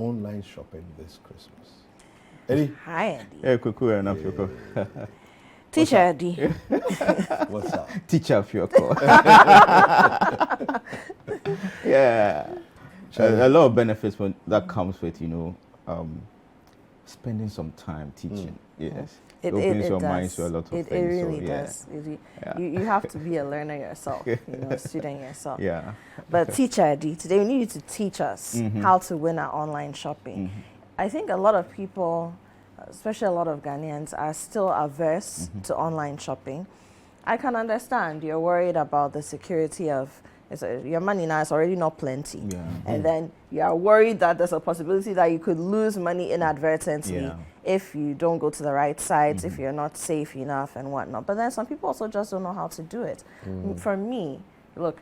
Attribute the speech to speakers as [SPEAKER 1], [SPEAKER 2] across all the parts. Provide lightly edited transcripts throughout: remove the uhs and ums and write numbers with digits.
[SPEAKER 1] online shopping this Christmas? Eddie?
[SPEAKER 2] Hi, Eddie.
[SPEAKER 3] Yeah, cool enough, Yoko.
[SPEAKER 2] Teacher Eddie.
[SPEAKER 1] What's up?
[SPEAKER 3] Teacher Fyoko. Yeah. A lot of benefits that comes with, spending some time teaching. Yes. It opens your mind to a lot of things.
[SPEAKER 2] It really does. You have to be a learner yourself, a student yourself.
[SPEAKER 3] Yeah.
[SPEAKER 2] But teacher Eddie, today we need you to teach us how to win at online shopping. I think a lot of people, especially a lot of Ghanaians, are still averse to online shopping. I can understand. You're worried about the security of your money now is already not plenty.
[SPEAKER 3] Yeah.
[SPEAKER 2] And then you are worried that there's a possibility that you could lose money inadvertently if you don't go to the right sites, if you're not safe enough and whatnot. But then some people also just don't know how to do it. For me, look,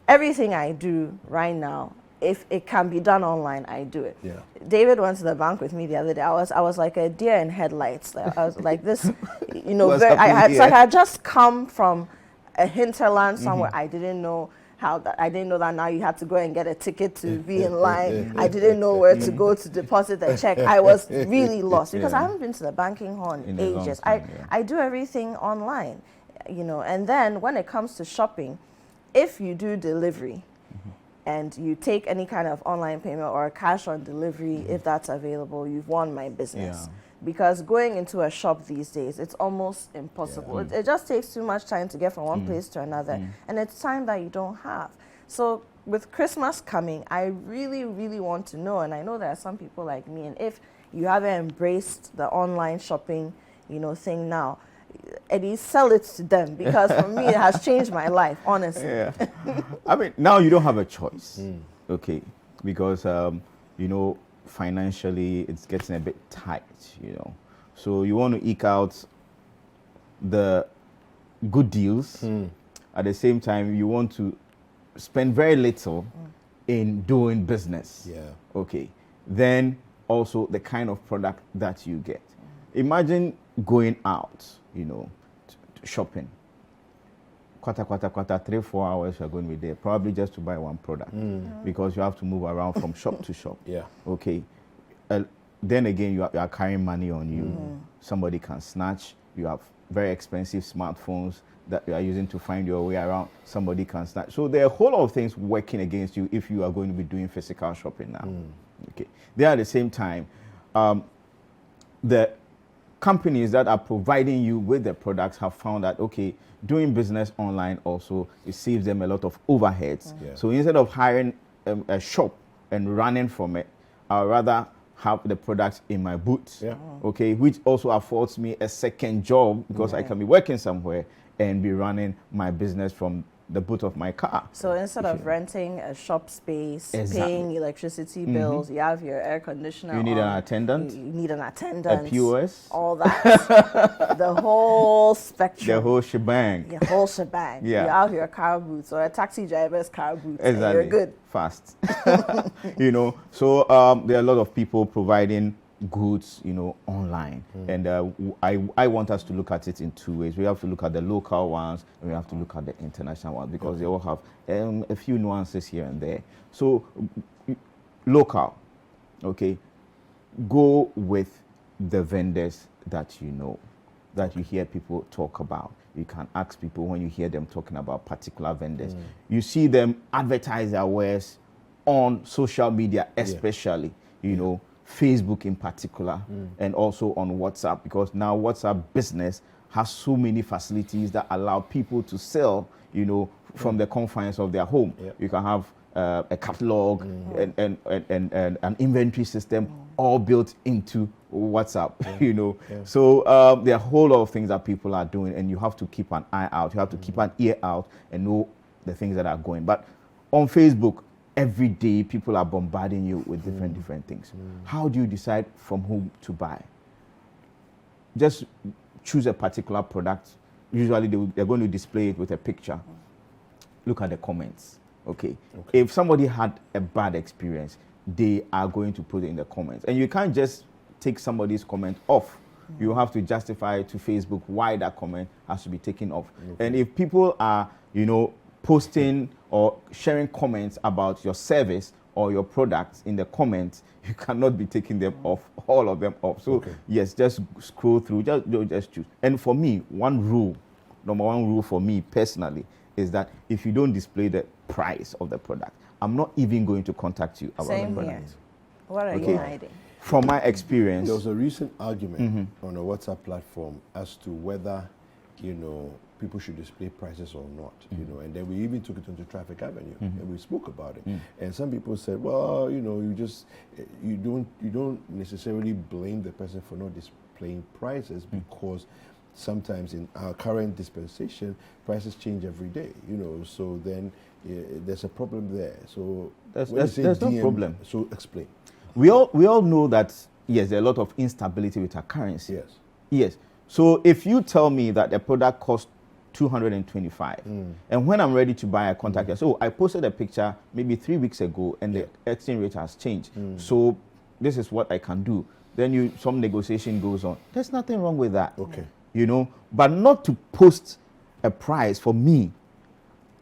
[SPEAKER 2] everything I do right now, if it can be done online, I do it.
[SPEAKER 1] Yeah.
[SPEAKER 2] David went to the bank with me the other day. I was like a deer in headlights. I was like this, I had just come from a hinterland somewhere. I didn't know I didn't know that now you had to go and get a ticket to be in line. I didn't know where to go to deposit the check. I was really lost because I haven't been to the banking hall in ages. I do everything online, and then when it comes to shopping, if you do delivery and you take any kind of online payment or cash on delivery, if that's available, you've won my business.
[SPEAKER 3] Yeah.
[SPEAKER 2] Because going into a shop these days, it's almost impossible. It just takes too much time to get from one place to another, and it's time that you don't have. So with Christmas coming, I really, really want to know, and I know there are some people like me, and if you haven't embraced the online shopping, thing now, Eddie, sell it to them, because for me, it has changed my life, honestly.
[SPEAKER 3] Yeah. I mean, now you don't have a choice, okay, because, financially it's getting a bit tight, so you want to eke out the good deals. At the same time, you want to spend very little in doing business. Okay, then also the kind of product that you get. Imagine going out, shopping, quarter, 3-4 hours you're going to be there, probably just to buy one product, because you have to move around from shop to shop. Okay. Then again, you are carrying money on you. Somebody can snatch. You have very expensive smartphones that you are using to find your way around. Somebody can snatch. So there are a whole lot of things working against you if you are going to be doing physical shopping now. Okay. Then at the same time, the companies that are providing you with the products have found that, okay, doing business online also, it saves them a lot of overheads. So instead of hiring a shop and running from it, I'd rather have the products in my booth, okay, which also affords me a second job, because I can be working somewhere and be running my business from the boot of my car.
[SPEAKER 2] So instead of renting a shop space, paying electricity bills, you have your air conditioner.
[SPEAKER 3] You need an attendant.
[SPEAKER 2] You need an attendant.
[SPEAKER 3] A POS.
[SPEAKER 2] All that. The whole spectrum.
[SPEAKER 3] The whole shebang.
[SPEAKER 2] The whole shebang.
[SPEAKER 3] Yeah.
[SPEAKER 2] You have your car boots or a taxi driver's car boots.
[SPEAKER 3] Exactly.
[SPEAKER 2] And you're good.
[SPEAKER 3] Fast. So there are a lot of people providing goods, online. And I want us to look at it in two ways. We have to look at the local ones, and we have to look at the international ones, because they all have a few nuances here and there. So local, okay, go with the vendors that that you hear people talk about. You can ask people when you hear them talking about particular vendors. You see them advertise their wares on social media, especially, Facebook in particular, and also on WhatsApp, because now WhatsApp Business has so many facilities that allow people to sell, from the confines of their home. You can have a catalog and an inventory system all built into WhatsApp, So there are a whole lot of things that people are doing, and you have to keep an eye out. You have to keep an ear out and know the things that are going. But on Facebook, every day people are bombarding you with different things. How do you decide from whom to buy? Just choose a particular product. Usually they're going to display it with a picture. Look at the comments. Okay. If somebody had a bad experience, they are going to put it in the comments. And you can't just take somebody's comment off. You have to justify to Facebook why that comment has to be taken off. And if people are, posting or sharing comments about your service or your products in the comments, you cannot be taking them off, all of them off. So yes, just scroll through, just choose. And for me, number one rule for me personally is that if you don't display the price of the product, I'm not even going to contact you about
[SPEAKER 2] Same
[SPEAKER 3] the
[SPEAKER 2] here.
[SPEAKER 3] product.
[SPEAKER 2] What are you hiding?
[SPEAKER 3] From my experience,
[SPEAKER 1] There was a recent argument on a WhatsApp platform as to whether, people should display prices or not, and then we even took it into Traffic Avenue and we spoke about it. And some people said, well, you don't necessarily blame the person for not displaying prices because sometimes in our current dispensation, prices change every day, so then there's a problem there. So
[SPEAKER 3] there's no problem.
[SPEAKER 1] So explain.
[SPEAKER 3] We all know that, yes, there are a lot of instability with our currency.
[SPEAKER 1] Yes.
[SPEAKER 3] Yes. So if you tell me that the product costs 225, and when I'm ready to buy, I contact you. So I posted a picture maybe 3 weeks ago, and the exchange rate has changed. So this is what I can do. Then some negotiation goes on. There's nothing wrong with that.
[SPEAKER 1] Okay.
[SPEAKER 3] But not to post a price for me,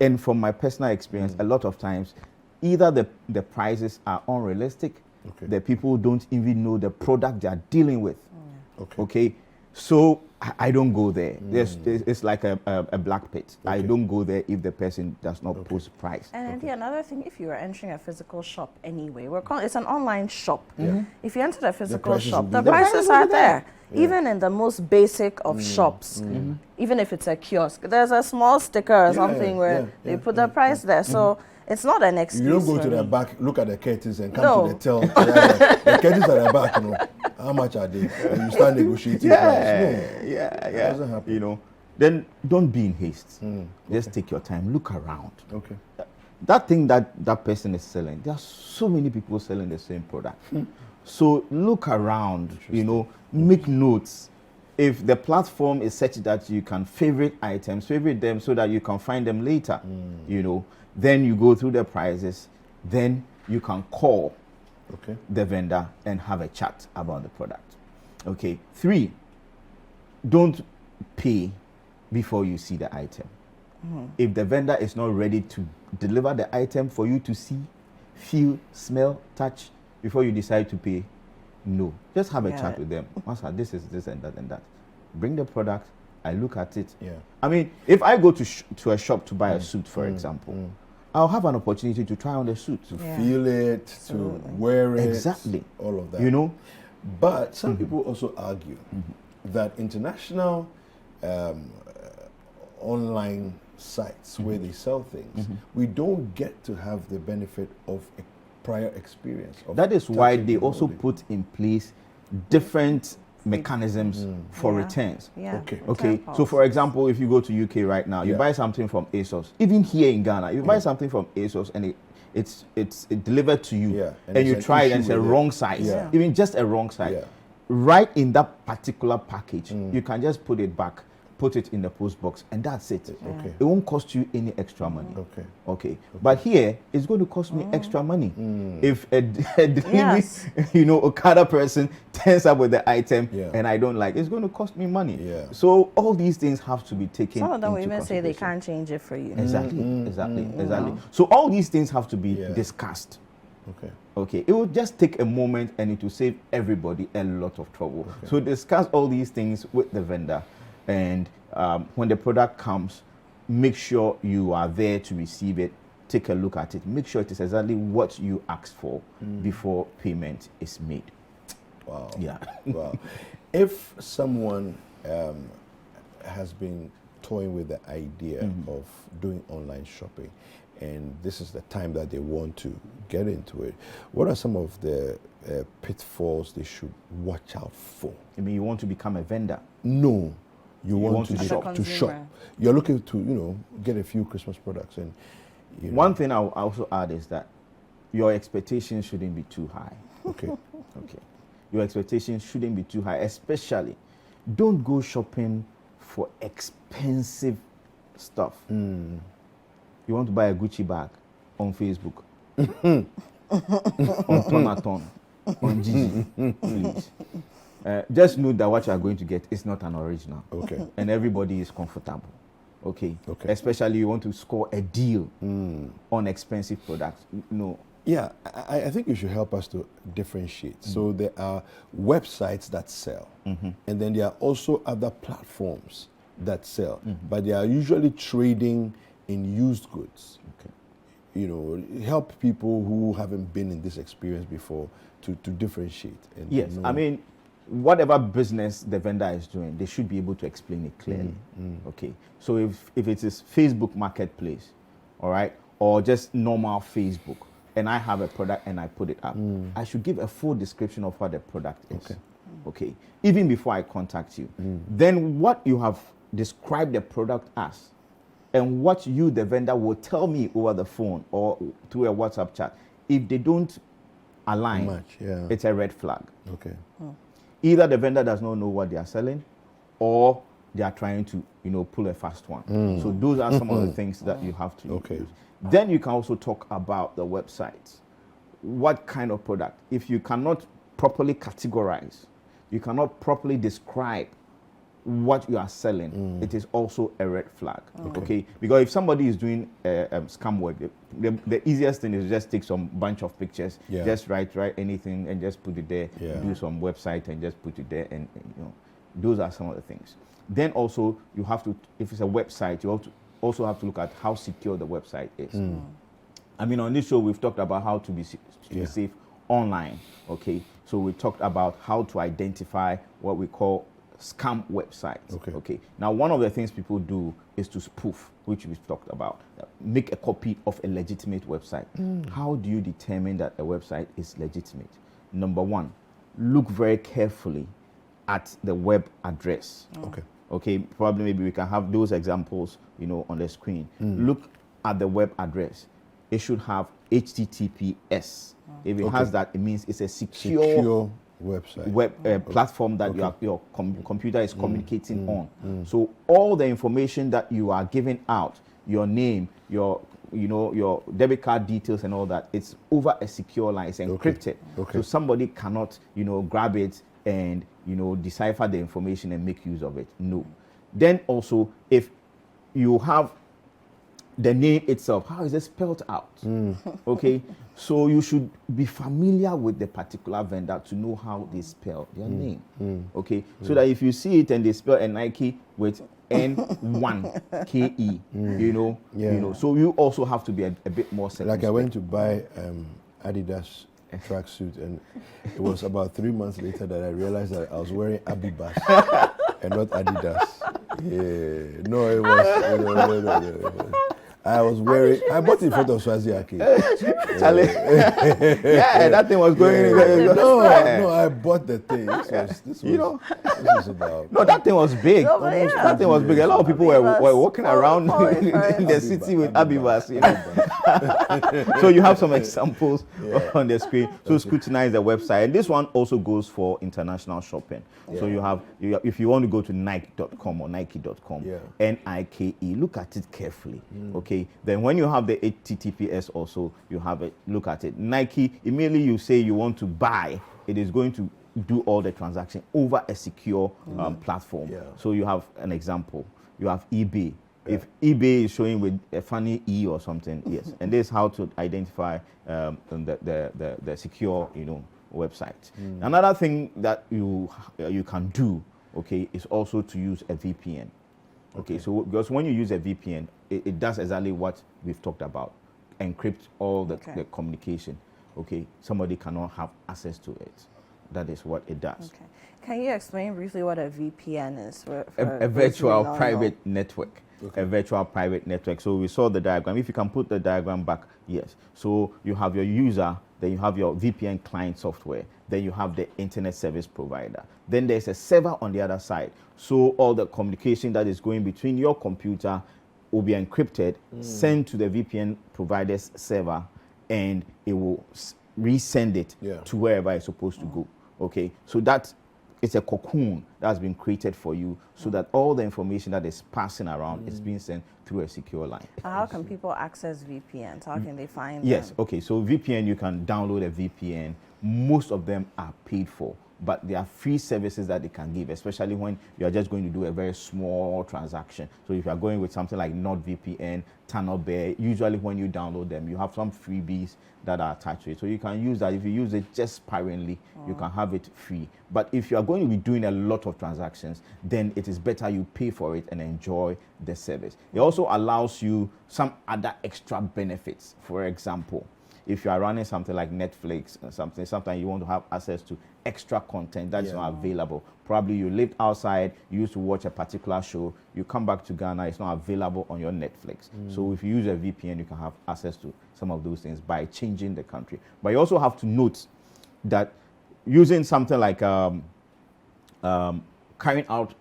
[SPEAKER 3] and from my personal experience, a lot of times, either the prices are unrealistic, the people don't even know the product they are dealing with. Okay. So I don't go there. It's like a black pit. I don't go there if the person does not post price.
[SPEAKER 2] And another thing, if you are entering a physical shop anyway, it's an online shop. If you enter a physical shop, the prices are there. Even in the most basic of shops, even if it's a kiosk, there's a small sticker or something where they put the price there. So it's not an excuse.
[SPEAKER 1] You don't go to the back, look at the curtains and come to the till. The curtains at the back, how much are they? And you start negotiating price. No.
[SPEAKER 3] Yeah.
[SPEAKER 1] That doesn't happen.
[SPEAKER 3] Then don't be in haste. Just take your time. Look around.
[SPEAKER 1] Okay.
[SPEAKER 3] That thing that person is selling, there are so many people selling the same product. So look around, make notes. If the platform is such that you can favorite them so that you can find them later, then you go through the prices, then you can call the vendor and have a chat about the product. Okay. 3, don't pay before you see the item. If the vendor is not ready to deliver the item for you to see, feel, smell, touch, before you decide to pay, no. Just have a chat with them. Master, this is this and that and that. Bring the product, I look at it. I mean, if I go to a shop to buy a suit, for example, I'll have an opportunity to try on the suit.
[SPEAKER 1] To feel it, to wear it.
[SPEAKER 3] Exactly.
[SPEAKER 1] All of that. But some people also argue that international online sites where they sell things, we don't get to have the benefit of a prior experience.
[SPEAKER 3] That is why they also put in place different mechanisms for returns. Okay. So for example, if you go to UK right now, you buy something from ASOS. Even here in Ghana, you buy something from ASOS and it's delivered to you, and you try it and it's a wrong size, even just a wrong size. Right in that particular package, you can just put it back, put it in the post box, and that's it. It won't cost you any extra money. Okay. But here, it's going to cost me extra money. If a delivery, Okada person turns up with the item and I don't like, it's going to cost me money. So all these things have to be taken.
[SPEAKER 2] Some of them will
[SPEAKER 3] into
[SPEAKER 2] even say they can't change it for you.
[SPEAKER 3] Exactly. So all these things have to be discussed. Okay. It will just take a moment and it will save everybody a lot of trouble. So discuss all these things with the vendor. And when the product comes, make sure you are there to receive it. Take a look at it. Make sure it is exactly what you asked for before payment is made.
[SPEAKER 1] Wow.
[SPEAKER 3] Yeah.
[SPEAKER 1] Wow. If someone has been toying with the idea of doing online shopping, and this is the time that they want to get into it, what are some of the pitfalls they should watch out for?
[SPEAKER 3] I mean, you want to become a vendor?
[SPEAKER 1] No. You want to shop. You're looking to, get a few Christmas products. And
[SPEAKER 3] one thing I'll also add is that your expectations shouldn't be too high.
[SPEAKER 1] Okay.
[SPEAKER 3] Your expectations shouldn't be too high, especially don't go shopping for expensive stuff. You want to buy a Gucci bag on Facebook, on Tonaton, on Gigi, please. Just know that what you are going to get is not an original. And everybody is comfortable. Okay. Especially you want to score a deal on expensive products.
[SPEAKER 1] Yeah, I think you should help us to differentiate. So there are websites that sell, and then there are also other platforms that sell, but they are usually trading in used goods.
[SPEAKER 3] Okay.
[SPEAKER 1] You know, help people who haven't been in this experience before to differentiate. And
[SPEAKER 3] Yes,
[SPEAKER 1] know.
[SPEAKER 3] I mean, whatever business the vendor is doing, they should be able to explain it clearly. Okay, so if it is Facebook Marketplace, all right, or just normal Facebook, and I have a product and I put it up, I should give a full description of what the product is.
[SPEAKER 1] Okay.
[SPEAKER 3] Okay, even before I contact you. Then what you have described the product as, and what you, the vendor, will tell me over the phone or through a WhatsApp chat, if they don't align,
[SPEAKER 1] Match, yeah.
[SPEAKER 3] it's a red flag.
[SPEAKER 1] Okay.
[SPEAKER 3] Either the vendor does not know what they are selling, or they are trying to, pull a fast one. So those are some of the things that you have to use. Then you can also talk about the website. What kind of product? If you cannot properly categorize, you cannot properly describe what you are selling, it is also a red flag. Okay? Because if somebody is doing scam work, the easiest thing is to just take some bunch of pictures, just write anything and just put it there, do some website and just put it there, and those are some of the things. Then also you have to, if it's a website, you also have to look at how secure the website is. I mean, on this show we've talked about how to be safe online. Okay, so we talked about how to identify what we call scam websites. Okay. Now, one of the things people do is to spoof, which we've talked about. Make a copy of a legitimate website. How do you determine that a website is legitimate? Number one, look very carefully at the web address. Okay. Probably maybe we can have those examples, on the screen. Look at the web address. It should have HTTPS. If it has that, it means it's a secure
[SPEAKER 1] website,
[SPEAKER 3] web platform that your computer is communicating on. So all the information that you are giving out, your name, your debit card details and all that, it's over a secure line. It's encrypted. So somebody cannot grab it and decipher the information and make use of it. No. Then also, if you have the name itself, how is it spelled out? Okay, so you should be familiar with the particular vendor to know how they spell their name. Okay, so that if you see it and they spell a Nike with N1KE, so you also have to be a bit more circumspect.
[SPEAKER 1] Like I went to buy Adidas tracksuit, and it was about 3 months later that I realized that I was wearing Abibas and not Adidas. Yeah, no, it was. No. I was wearing. I bought it in front of Swazi Aki.
[SPEAKER 3] Yeah, that thing was going.
[SPEAKER 1] No, I bought the thing. This was about.
[SPEAKER 3] No, that thing was big. That thing was big. A lot of people were walking around in the city with Abibas. So you have some examples on the screen. So scrutinize the website. And this one also goes for international shopping. So you have, if you want to go to Nike.com or Nike.com, Nike, look at it carefully. Okay. Then when you have the HTTPS also, you have it, look at it. Nike, immediately you say you want to buy, it is going to do all the transaction over a secure platform. So you have an example. You have eBay. If eBay is showing with a funny E or something, yes. And this is how to identify the secure, website. Another thing that you can do, okay, is also to use a VPN. Okay, so because when you use a VPN, it does exactly what we've talked about. Encrypt all the communication. Okay, somebody cannot have access to it. That is what it does.
[SPEAKER 2] Okay. Can you explain briefly what a VPN is? For
[SPEAKER 3] a virtual private network. A virtual private network. So we saw the diagram. If you can put the diagram back, yes. So you have your user, then you have your VPN client software, then you have the internet service provider. Then there's a server on the other side. So all the communication that is going between your computer will be encrypted, sent to the VPN provider's server, and it will resend it to wherever it's supposed to go. Okay, so that it's a cocoon that has been created for you, so that all the information that is passing around is being sent through a secure line.
[SPEAKER 2] How can people access VPNs? How can they find
[SPEAKER 3] Yes,
[SPEAKER 2] them?
[SPEAKER 3] okay, so VPN, you can download a VPN. Most of them are paid for. but there are free services that they can give, especially when you are just going to do a very small transaction. So if you are going with something like NordVPN, TunnelBear, usually when you download them, you have some freebies that are attached to it. So you can use that. If you use it just sparingly, you can have it free. But if you are going to be doing a lot of transactions, then it is better you pay for it and enjoy the service. It also allows you some other extra benefits. For example, if you are running something like Netflix or sometimes you want to have access to extra content that is not available. Probably you lived outside, you used to watch a particular show, you come back to Ghana, it's not available on your Netflix. So if you use a VPN, you can have access to some of those things by changing the country. But you also have to note that using something like carrying out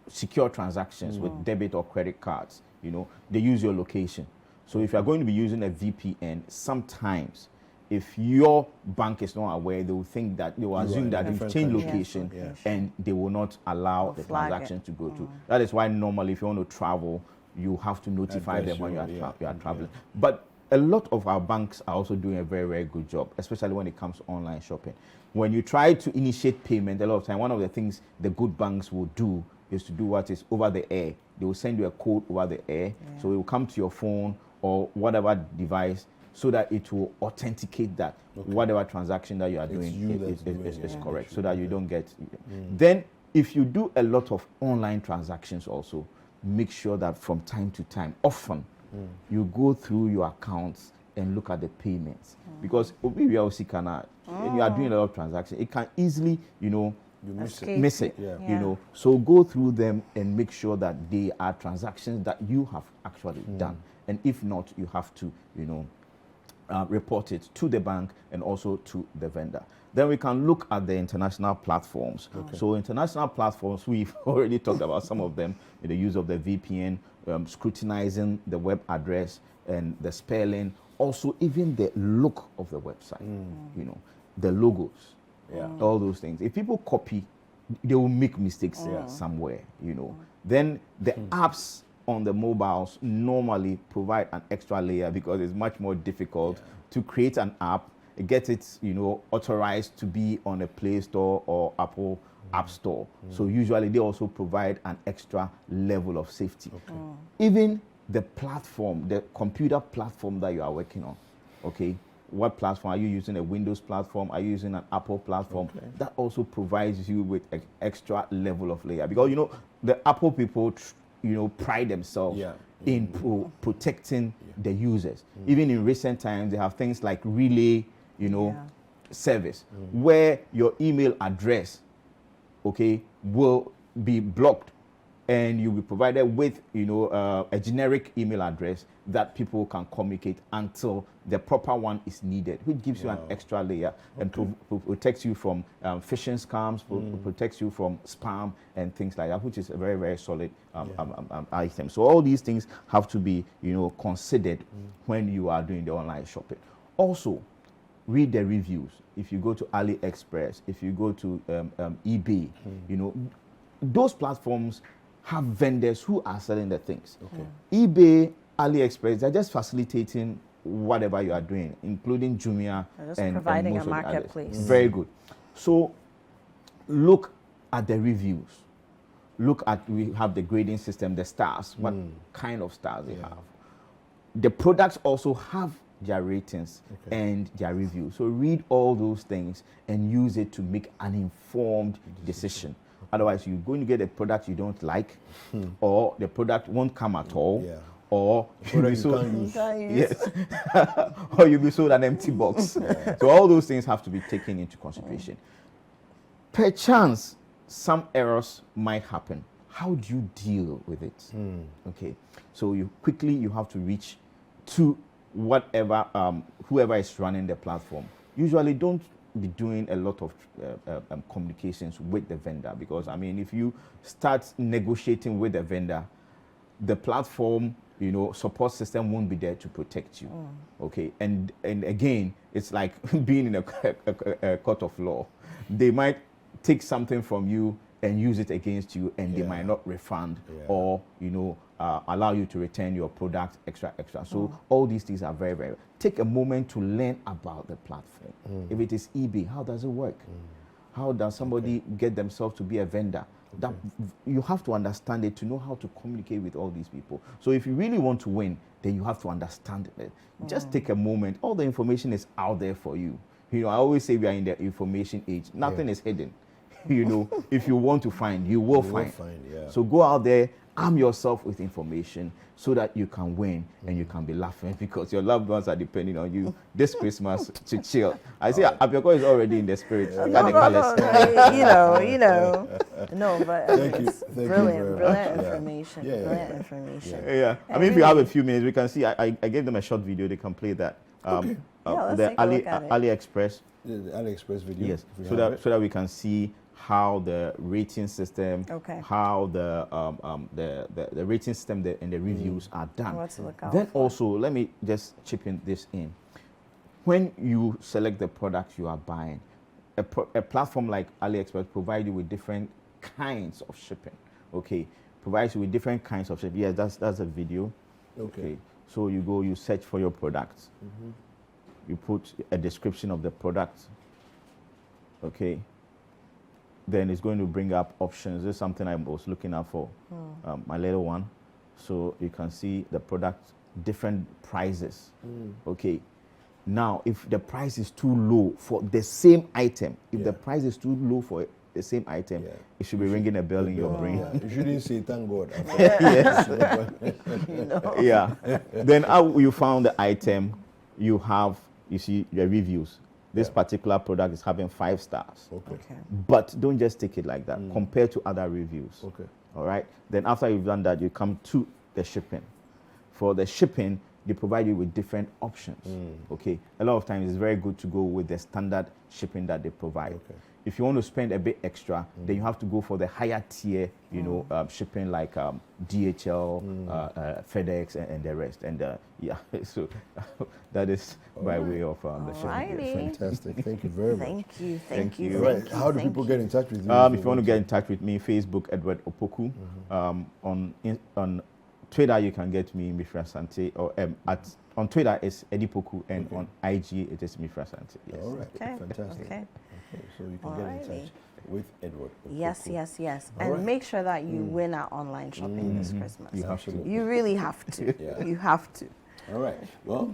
[SPEAKER 3] secure transactions with debit or credit cards, they use your location. So if you're going to be using a VPN, sometimes if your bank is not aware, they will think that they will assume that you've changed location and they will not allow the transaction to go through. That is why normally if you want to travel, you have to notify them when you are traveling. But a lot of our banks are also doing a very, very good job, especially when it comes to online shopping. When you try to initiate payment, a lot of time, one of the things the good banks will do is to do what is over the air. They will send you a code over the air, so it will come to your phone or whatever device, so that it will authenticate that whatever transaction that you are doing is correct, so that you don't get. Then, if you do a lot of online transactions also, make sure that from time to time, often, you go through your accounts and look at the payments. Because when you are doing a lot of transactions, it can easily, you miss it. So go through them and make sure that they are transactions that you have actually done. And if not, you have to, report it to the bank and also to the vendor. Then we can look at the international platforms. So international platforms, we've already talked about some of them, the use of the VPN, scrutinizing the web address and the spelling, also even the look of the website, the logos, all those things. If people copy, they will make mistakes somewhere, Then the apps on the mobiles normally provide an extra layer because it's much more difficult to create an app, get it, authorized to be on a Play Store or Apple App Store. So usually they also provide an extra level of safety. Even the platform, the computer platform that you are working on, what platform are you using? A Windows platform? Are you using an Apple platform? That also provides you with an extra level of layer because the Apple people pride themselves in protecting the users. Even in recent times, they have things like relay, service, where your email address, will be blocked, and you'll be provided with, a generic email address that people can communicate until the proper one is needed, which gives you an extra layer and protects you from phishing scams, protects you from spam and things like that, which is a very, very solid item. So all these things have to be, considered when you are doing the online shopping. Also, read the reviews. If you go to AliExpress, if you go to eBay, those platforms have vendors who are selling the things. eBay, AliExpress, they're just facilitating whatever you are doing, including Jumia and
[SPEAKER 2] providing
[SPEAKER 3] most
[SPEAKER 2] a
[SPEAKER 3] of the others.
[SPEAKER 2] marketplace.
[SPEAKER 3] Very good. So look at the reviews. We have the grading system, the stars, what kind of stars they have. The products also have their ratings and their reviews. So read all those things and use it to make an informed decision. Otherwise, you're going to get a product you don't like, or the product won't come at all, or you'll be sold, yes, or you'll be sold an empty box. So all those things have to be taken into consideration. Perchance, some errors might happen. How do you deal with it? So you have to reach to whatever whoever is running the platform. Usually, don't be doing a lot of communications with the vendor, because if you start negotiating with the vendor, the platform support system won't be there to protect you. And again, it's like being in a court of law. They might take something from you and use it against you, and they might not refund or allow you to return your product extra. So all these things are very, very. Take a moment to learn about the platform. If it is eBay, how does it work? How does somebody get themselves to be a vendor? That you have to understand it to know how to communicate with all these people. So if you really want to win, then you have to understand it. Just take a moment. All the information is out there for you. You know, I always say we are in the information age. Nothing is hidden. You know, if you want to find, you will find. So go out there, arm yourself with information so that you can win and you can be laughing because your loved ones are depending on you this Christmas to chill. I see Apiako is already in the spirit.
[SPEAKER 2] You know. No, but brilliant information. Brilliant information.
[SPEAKER 3] Yeah. I mean, if you have a few minutes, we can see. I gave them a short video. They can play that.
[SPEAKER 2] The
[SPEAKER 3] AliExpress.
[SPEAKER 1] The AliExpress video.
[SPEAKER 3] Yes. So that we can see how the rating system, how the rating system and the reviews are done.
[SPEAKER 2] What to look out
[SPEAKER 3] Then
[SPEAKER 2] for.
[SPEAKER 3] also, let me just chip in this in. When you select the product you are buying, a platform like AliExpress provides you with different kinds of shipping. Okay, provides you with different kinds of shipping. Yes, that's a video. Okay. So you go, you search for your product. You put a description of the product. Okay. Then it's going to bring up options. This is something I was looking out for, my little one. So you can see the product, different prices. Okay. Now, if the price is too low for the same item, the price is too low for the same item, it should be ringing a bell in your brain.
[SPEAKER 1] You shouldn't say thank God.
[SPEAKER 3] Then how you found the item, you see the reviews. This particular product is having 5 stars. But don't just take it like that. Compare to other reviews. All right. Then after you've done that, you come to the shipping. For the shipping, they provide you with different options. Okay. A lot of times it's very good to go with the standard shipping that they provide. If you want to spend a bit extra, then you have to go for the higher tier, shipping like DHL, FedEx, and the rest. And so that is by way of the shipping.
[SPEAKER 1] Fantastic. Thank you very much.
[SPEAKER 2] Thank you.
[SPEAKER 1] Right. How do people get in touch with you?
[SPEAKER 3] If you want to get in touch with me, Facebook, Edward Opoku. On Twitter, you can get me, Mifra Sante, or on Twitter, it's Edipoku, and on IG, it is Mifra Sante.
[SPEAKER 1] Yes. All right. Fantastic. Okay. So you can get in touch with Edward Opoku.
[SPEAKER 2] Yes. And make sure that you win our online shopping this Christmas.
[SPEAKER 3] You have to.
[SPEAKER 2] You really have to. You have to.
[SPEAKER 1] All right. Well,